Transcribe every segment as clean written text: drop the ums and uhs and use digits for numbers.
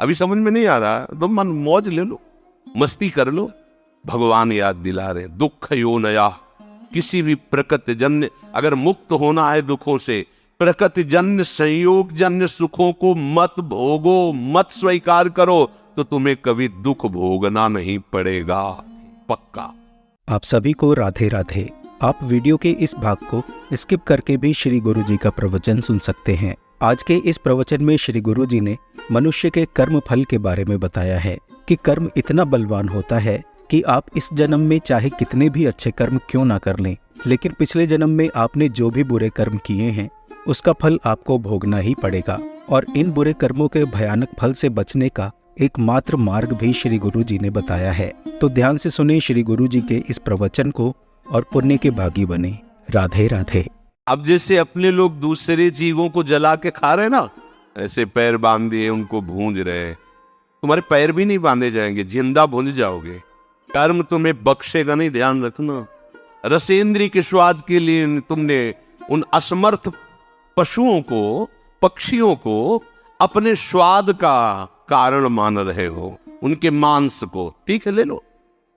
अभी समझ में नहीं आ रहा तो मन मौज ले लो, मस्ती कर लो। भगवान याद दिला रहे, दुख यो नया, किसी भी प्रकृति जन्य अगर मुक्त होना है दुखों से, प्रकृति जन्य संयोग जन्य सुखों को मत भोगो, मत स्वीकार करो, तो तुम्हें कभी दुख भोगना नहीं पड़ेगा, पक्का। आप सभी को राधे राधे। आप वीडियो के इस भाग को स्किप करके भी श्री गुरु जी का प्रवचन सुन सकते हैं। आज के इस प्रवचन में श्री गुरु जी ने मनुष्य के कर्म फल के बारे में बताया है कि कर्म इतना बलवान होता है कि आप इस जन्म में चाहे कितने भी अच्छे कर्म क्यों ना कर लें, लेकिन पिछले जन्म में आपने जो भी बुरे कर्म किए हैं उसका फल आपको भोगना ही पड़ेगा। और इन बुरे कर्मों के भयानक फल से बचने का एकमात्र मार्ग भी श्री गुरु जी ने बताया है। तो ध्यान से सुने श्री गुरु जी के इस प्रवचन को और पुण्य के भागी बने। राधे राधे। अब जैसे अपने लोग दूसरे जीवों को जला के खा रहे ना, ऐसे पैर बांध दिए उनको भूंज रहे, तुम्हारे पैर भी नहीं बांधे जाएंगे, जिंदा भूंज जाओगे। कर्म तुम्हें बख्शेगा नहीं, ध्यान रखना। रसेंद्री के स्वाद के लिए तुमने उन असमर्थ पशुओं को, पक्षियों को अपने स्वाद का कारण मान रहे हो, उनके मांस को। ठीक है, ले लो।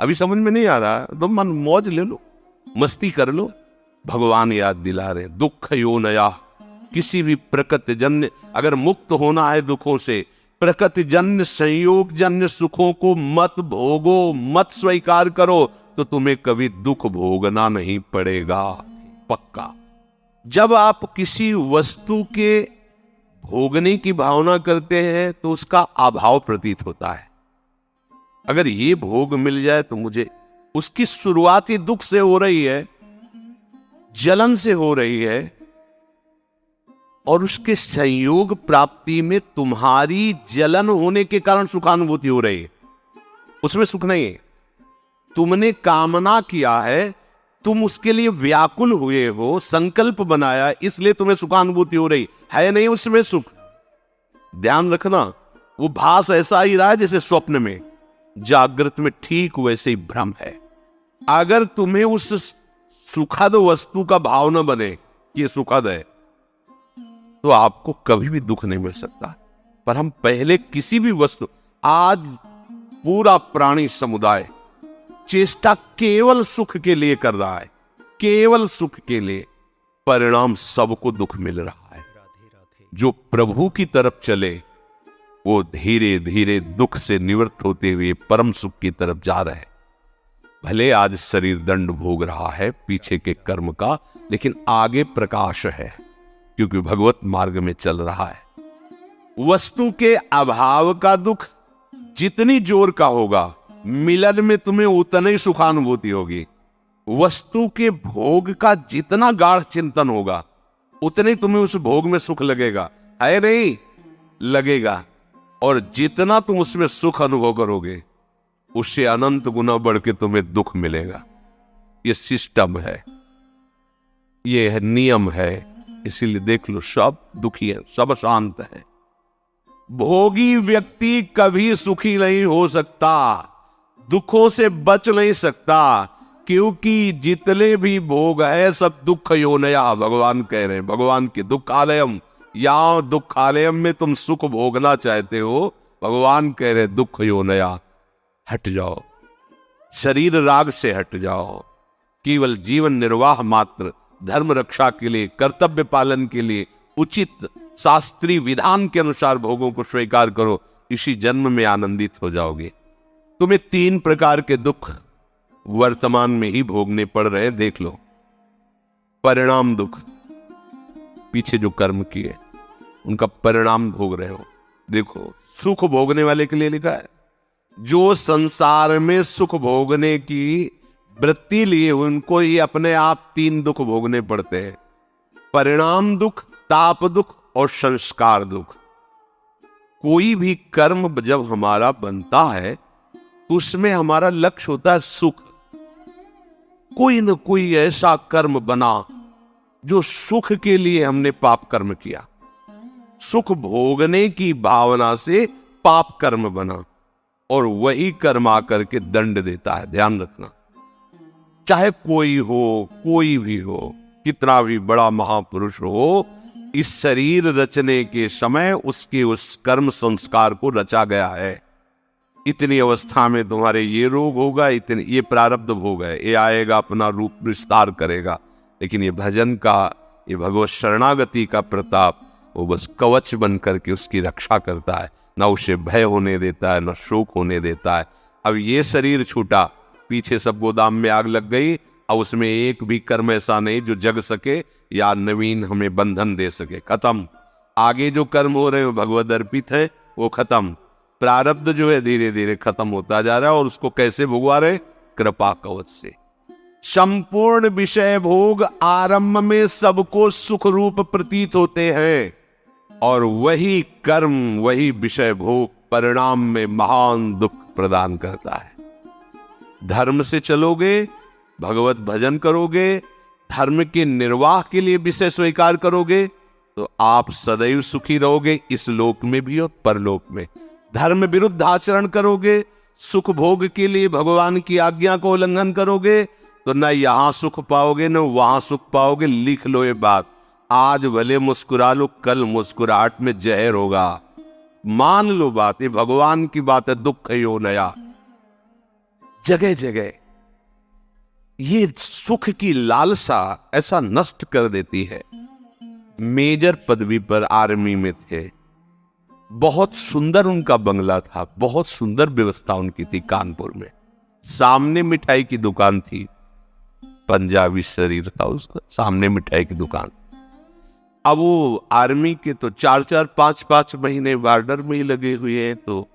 अभी समझ में नहीं आ रहा तो मन मौज ले लो, मस्ती कर लो। भगवान याद दिला रहे, दुख यो नया, किसी भी प्रकृति जन्य अगर मुक्त होना है दुखों से, प्रकृति जन्य संयोग जन्य सुखों को मत भोगो, मत स्वीकार करो, तो तुम्हें कभी दुख भोगना नहीं पड़ेगा, पक्का। जब आप किसी वस्तु के भोगने की भावना करते हैं तो उसका अभाव प्रतीत होता है। अगर ये भोग मिल जाए तो मुझे, उसकी शुरुआत ही दुख से हो रही है, जलन से हो रही है, और उसके संयोग प्राप्ति में तुम्हारी जलन होने के कारण सुखानुभूति हो रही है। उसमें सुख नहीं है, तुमने कामना किया है, तुम उसके लिए व्याकुल हुए हो, संकल्प बनाया, इसलिए तुम्हें सुखानुभूति हो रही है, नहीं उसमें सुख। ध्यान रखना, वो भास ऐसा ही रहा है जैसे स्वप्न में, जागृत में ठीक वैसे ही भ्रम है। अगर तुम्हें उस सुखद वस्तु का भाव न बने कि ये सुखद है, तो आपको कभी भी दुख नहीं मिल सकता। पर हम पहले किसी भी वस्तु, आज पूरा प्राणी समुदाय चेष्टा केवल सुख के लिए कर रहा है, केवल सुख के लिए, परिणाम सबको दुख मिल रहा है। जो प्रभु की तरफ चले वो धीरे धीरे दुख से निवृत्त होते हुए परम सुख की तरफ जा रहे हैं। भले आज शरीर दंड भोग रहा है पीछे के कर्म का, लेकिन आगे प्रकाश है, क्योंकि भगवत मार्ग में चल रहा है। वस्तु के अभाव का दुख जितनी जोर का होगा, मिलन में तुम्हें उतनी ही सुखानुभूति होगी। वस्तु के भोग का जितना गाढ़ चिंतन होगा, उतने तुम्हें उस भोग में सुख लगेगा, है नहीं लगेगा। और जितना तुम उसमें सुख अनुभव करोगे, उससे अनंत गुना बढ़ के तुम्हें दुख मिलेगा। ये सिस्टम है, ये है नियम है। इसीलिए देख लो, सब दुखी है, सब शांत है। भोगी व्यक्ति कभी सुखी नहीं हो सकता, दुखों से बच नहीं सकता, क्योंकि जितने भी भोग है सब दुख योनया, भगवान कह रहे हैं। भगवान के दुखालयम, या दुखालयम में तुम सुख भोगना चाहते हो, भगवान कह रहे दुख योनया, हट जाओ, शरीर राग से हट जाओ, केवल जीवन निर्वाह मात्र, धर्म रक्षा के लिए, कर्तव्य पालन के लिए उचित शास्त्रीय विधान के अनुसार भोगों को स्वीकार करो, इसी जन्म में आनंदित हो जाओगे। तुम्हें 3 प्रकार के दुख वर्तमान में ही भोगने पड़ रहे हैं, देख लो। परिणाम दुख, पीछे जो कर्म किए उनका परिणाम भोग रहे हो। देखो, सुख भोगने वाले के लिए लिखा है, जो संसार में सुख भोगने की वृत्ति लिए उनको ही अपने आप 3 दुख भोगने पड़ते हैं, परिणाम दुख, ताप दुख और संस्कार दुख। कोई भी कर्म जब हमारा बनता है तो उसमें हमारा लक्ष्य होता है सुख। कोई न कोई ऐसा कर्म बना जो सुख के लिए हमने पाप कर्म किया, सुख भोगने की भावना से पाप कर्म बना, और वही कर्म आकर के दंड देता है। ध्यान रखना, चाहे कोई हो, कोई भी हो, कितना भी बड़ा महापुरुष हो, इस शरीर रचने के समय उसके उस कर्म संस्कार को रचा गया है। इतनी अवस्था में तुम्हारे ये रोग होगा, इतने ये प्रारब्ध भोग है, ये आएगा, अपना रूप विस्तार करेगा। लेकिन ये भजन का, ये भगवत शरणागति का प्रताप, वो बस कवच बन करके उसकी रक्षा करता है, ना उसे भय होने देता है, ना शोक होने देता है। अब ये शरीर छूटा, पीछे सब गोदाम में आग लग गई, अब उसमें एक भी कर्म ऐसा नहीं जो जग सके या नवीन हमें बंधन दे सके। खत्म। आगे जो कर्म हो रहे हैं भगवद अर्पित है, वो खत्म। प्रारब्ध जो है धीरे धीरे खत्म होता जा रहा है, और उसको कैसे भुगवा रहे? कृपा कवच से। संपूर्ण विषय भोग आरंभ में सबको सुख रूप प्रतीत होते हैं, और वही कर्म, वही विषय भोग परिणाम में महान दुख प्रदान करता है। धर्म से चलोगे, भगवत भजन करोगे, धर्म के निर्वाह के लिए विषय स्वीकार करोगे, तो आप सदैव सुखी रहोगे, इस लोक में भी और परलोक में। धर्म विरुद्ध आचरण करोगे, सुख भोग के लिए भगवान की आज्ञा को उल्लंघन करोगे, तो न यहां सुख पाओगे न वहां सुख पाओगे। लिख लो ये बात, आज भले मुस्कुरा लो, कल मुस्कुराहट में जहर होगा। मान लो बात, ये भगवान की बात है। दुख यो नया, जगह जगह ये सुख की लालसा ऐसा नष्ट कर देती है। मेजर पदवी पर आर्मी में थे, बहुत सुंदर उनका बंगला था, बहुत सुंदर व्यवस्था उनकी थी कानपुर में। सामने मिठाई की दुकान थी, पंजाबी शरीर था उसका, सामने मिठाई की दुकान। अब वो आर्मी के तो 4-4, 5-5 महीने बॉर्डर में ही लगे हुए हैं, तो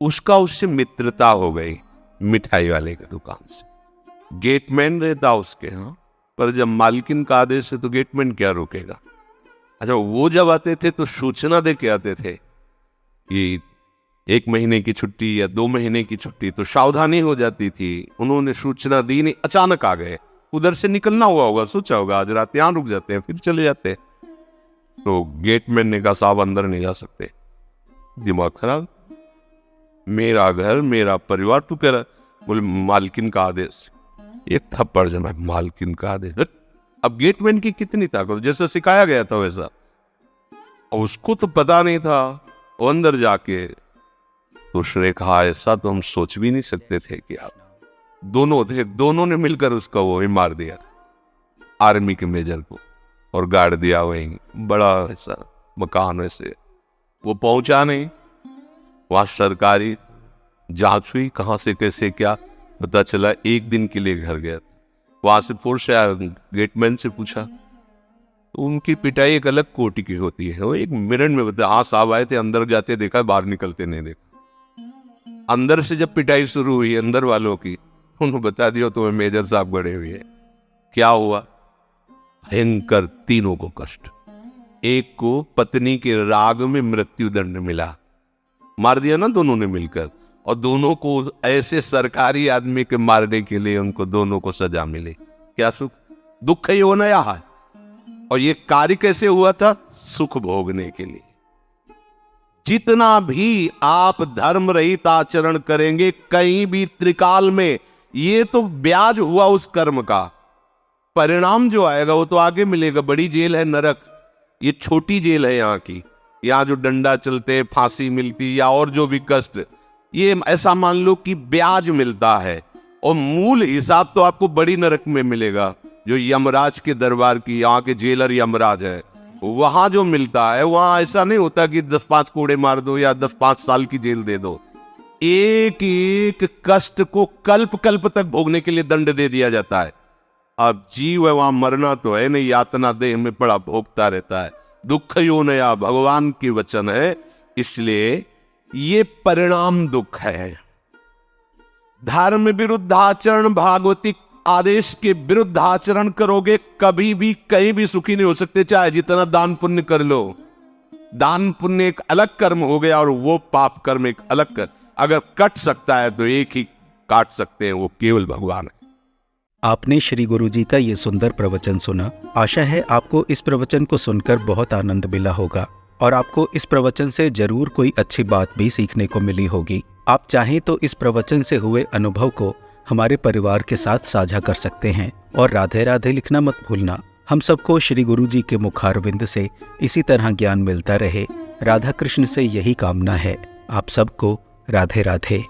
उसका उससे मित्रता हो गई मिठाई वाले की दुकान से। गेटमैन रहता उसके यहाँ, पर जब मालकिन का आदेश है तो गेटमैन क्या रोकेगा। अच्छा, वो जब आते थे तो सूचना दे के आते थे कि 1 महीने की छुट्टी या 2 महीने की छुट्टी, तो सावधानी हो जाती थी। उन्होंने सूचना दी नहीं, अचानक आ गए। उधर से निकलना हुआ होगा, सोचा होगा आज रात यहां रुक जाते हैं, फिर चले जाते। तो गेटमैन ने कहा साहब अंदर नहीं जा सकते। दिमाग खराब, मेरा घर मेरा परिवार, तू कह रहा? बोले मालकिन का आदेश। एक थप्पड़ जमा, मालकिन का आदेश। अब गेटमैन की कितनी ताकत, जैसा सिखाया गया था वैसा। और उसको तो पता नहीं था, वो अंदर जाके तो उसने कहा ऐसा तो हम सोच भी नहीं सकते थे कि आप दोनों थे, दोनों ने मिलकर उसका वो ही मार दिया, आर्मी के मेजर को, और गाड़ दिया वहीं। बड़ा ऐसा मकान वैसे, वो पहुंचा नहीं, वहां सरकारी जांच हुई, कहां से कैसे क्या पता चला। 1 दिन के लिए घर गया, वहां से फोर्स आया, गेटमैन से पूछा तो उनकी पिटाई एक अलग कोटि की होती है। वो 1 मिनट में बता, हाँ साहब आए थे, अंदर जाते देखा, बाहर निकलते नहीं देखा। अंदर से जब पिटाई शुरू हुई अंदर वालों की, उन्होंने बता दिया तुम्हें मेजर साहब गड़े हुए हैं। क्या हुआ? भयंकर, तीनों को कष्ट। एक को पत्नी के राग में मृत्यु दंड मिला, मार दिया ना दोनों ने मिलकर, और दोनों को ऐसे सरकारी आदमी के मारने के लिए उनको दोनों को सजा मिली। क्या सुख, दुख ही होना यह है। और ये कार्य कैसे हुआ था? सुख भोगने के लिए। जितना भी आप धर्म रहित आचरण करेंगे कहीं भी त्रिकाल में, ये तो ब्याज हुआ उस कर्म का। परिणाम जो आएगा वो तो आगे मिलेगा। बड़ी जेल है नरक, ये छोटी जेल है यहाँ की। यहाँ जो डंडा चलते, फांसी मिलती या और जो भी कष्ट, ये ऐसा मान लो कि ब्याज मिलता है, और मूल हिसाब तो आपको बड़ी नरक में मिलेगा, जो यमराज के दरबार की, यहाँ के जेलर यमराज है, वहां जो मिलता है वहां ऐसा नहीं होता कि 10-5 कोड़े मार दो या 10-5 साल की जेल दे दो। एक एक कष्ट को कल्प कल्प तक भोगने के लिए दंड दे दिया जाता है। अब जीव है, वहां मरना तो है नहीं, यातना देह में पड़ा भोगता रहता है। दुख यो नया भगवान की वचन है, इसलिए ये परिणाम दुख है। धर्म विरुद्ध आचरण, भागवतिक आदेश के विरुद्ध आचरण करोगे, कभी भी कहीं भी सुखी नहीं हो सकते, चाहे जितना दान पुण्य कर लो। दान पुण्य एक अलग कर्म हो गया, और वो पाप कर्म एक अलग कर। अगर कट सकता है तो एक ही काट सकते हैं, वो केवल भगवान है। आपने श्री गुरु जी का ये सुंदर प्रवचन सुना। आशा है आपको इस प्रवचन को सुनकर बहुत आनंद मिला होगा, और आपको इस प्रवचन से जरूर कोई अच्छी बात भी सीखने को मिली होगी। आप चाहें तो इस प्रवचन से हुए अनुभव को हमारे परिवार के साथ साझा कर सकते हैं, और राधे राधे लिखना मत भूलना। हम सबको श्री गुरु जी के मुखारविंद से इसी तरह ज्ञान मिलता रहे। राधा कृष्ण से यही कामना है। आप सबको राधे राधे।